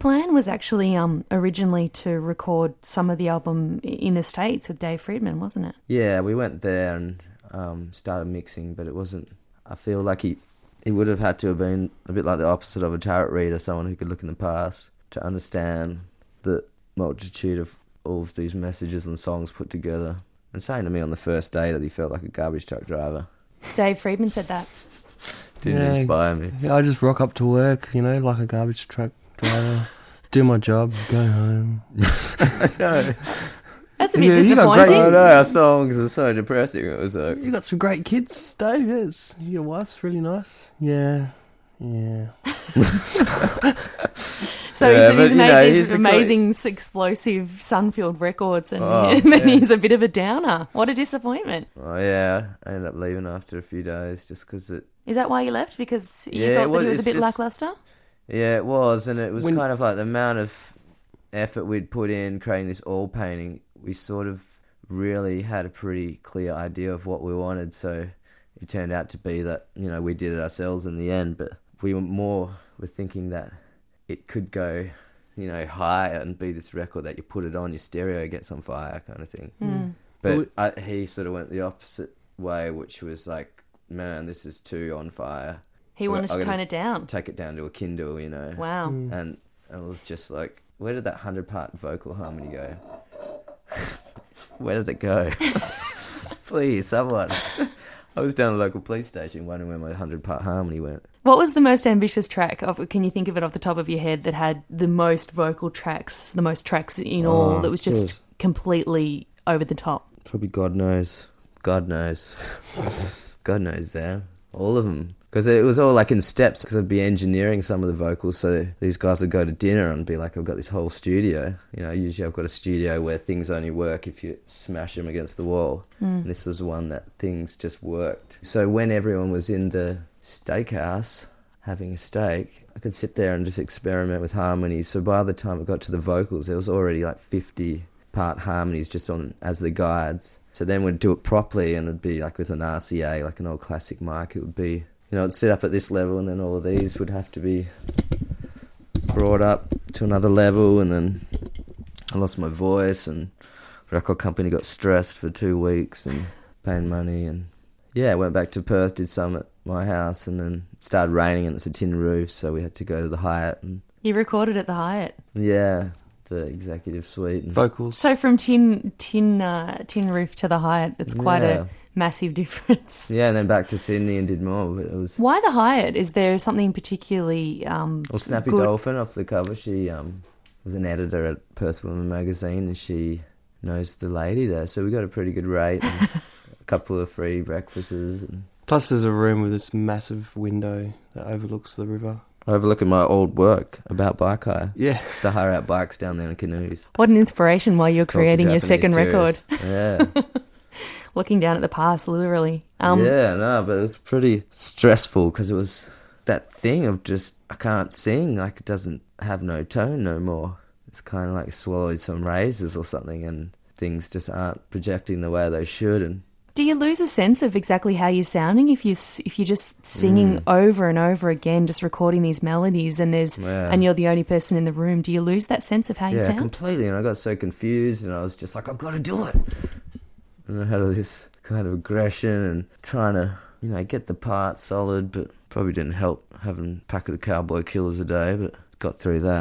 plan was actually originally to record some of the album in the States with Dave Friedman, wasn't it? Yeah, we went there and started mixing, but it wasn't... I feel like he would have had to have been a bit like the opposite of a tarot reader, someone who could look in the past to understand the multitude of all of these messages and songs put together. And saying to me on the first day that he felt like a garbage truck driver. Dave Friedman said that. Didn't inspire me. Yeah, I just rock up to work, like a garbage truck driver, do my job, go home. No. That's a bit disappointing. I know, our songs are so depressing. It was like... You got some great kids, Dave. Yes. Your wife's really nice. Yeah. So he's made these amazing, explosive, sun-filled records, and then he's a bit of a downer. What a disappointment. Oh, yeah. I ended up leaving after a few days just because it... Is that why you left? Because you thought that he was a bit lackluster? Yeah, it was. And it was kind of like the amount of effort we'd put in creating this oil painting. We sort of really had a pretty clear idea of what we wanted. So it turned out to be that, we did it ourselves in the end. But we were thinking that it could go, higher and be this record that you put it on, your stereo gets on fire kind of thing. But he sort of went the opposite way, which was like, man, this is too on fire. He wanted to tone it down. Take it down to a Kindle, Wow. And it was just like, where did that 100-part vocal harmony go? Where did it go? Please, someone. I was down at the local police station wondering where my 100-part harmony went. What was the most ambitious track? Can you think of it off the top of your head that had the most vocal tracks, the most tracks in all, that was just completely over the top? Probably God Knows. God Knows. God knows, Dan. All of them. Because it was all like in steps, because I'd be engineering some of the vocals, so these guys would go to dinner and be like, I've got this whole studio. Usually I've got a studio where things only work if you smash them against the wall. And this was one that things just worked. So when everyone was in the steakhouse having a steak, I could sit there and just experiment with harmonies. So by the time it got to the vocals, there was already like 50-part harmonies just on as the guides. So then we'd do it properly, and it'd be like with an RCA, like an old classic mic. It would be, it'd sit up at this level, and then all of these would have to be brought up to another level, and then I lost my voice, and the record company got stressed for 2 weeks and paying money, and went back to Perth, did some at my house, and then it started raining, and it's a tin roof, so we had to go to the Hyatt. And you recorded at the Hyatt? Yeah. The executive suite and vocals. So from tin roof to the Hyatt, it's quite a massive difference. Yeah, and then back to Sydney and did more. But it was... Why the Hyatt? Is there something particularly Snappy good? Dolphin off the cover. She was an editor at Perth Women magazine, and she knows the lady there. So we got a pretty good rate and a couple of free breakfasts. And... Plus, there's a room with this massive window that overlooks the river. Overlooking my old work about bike hire. Yeah. Just to hire out bikes down there in canoes. What an inspiration while you're creating your second record. Yeah. Looking down at the past, literally. But it was pretty stressful because it was that thing of just, I can't sing, like it doesn't have no tone no more. It's kind of like swallowed some razors or something, and things just aren't projecting the way they should. And do you lose a sense of exactly how you're sounding if you're just singing over and over again, just recording these melodies, and and you're the only person in the room? Do you lose that sense of how you sound? Yeah, completely. And I got so confused, and I was just like, I've got to do it. And I had all this kind of aggression and trying to, get the part solid, but probably didn't help having a packet of Cowboy Killers a day, but got through that.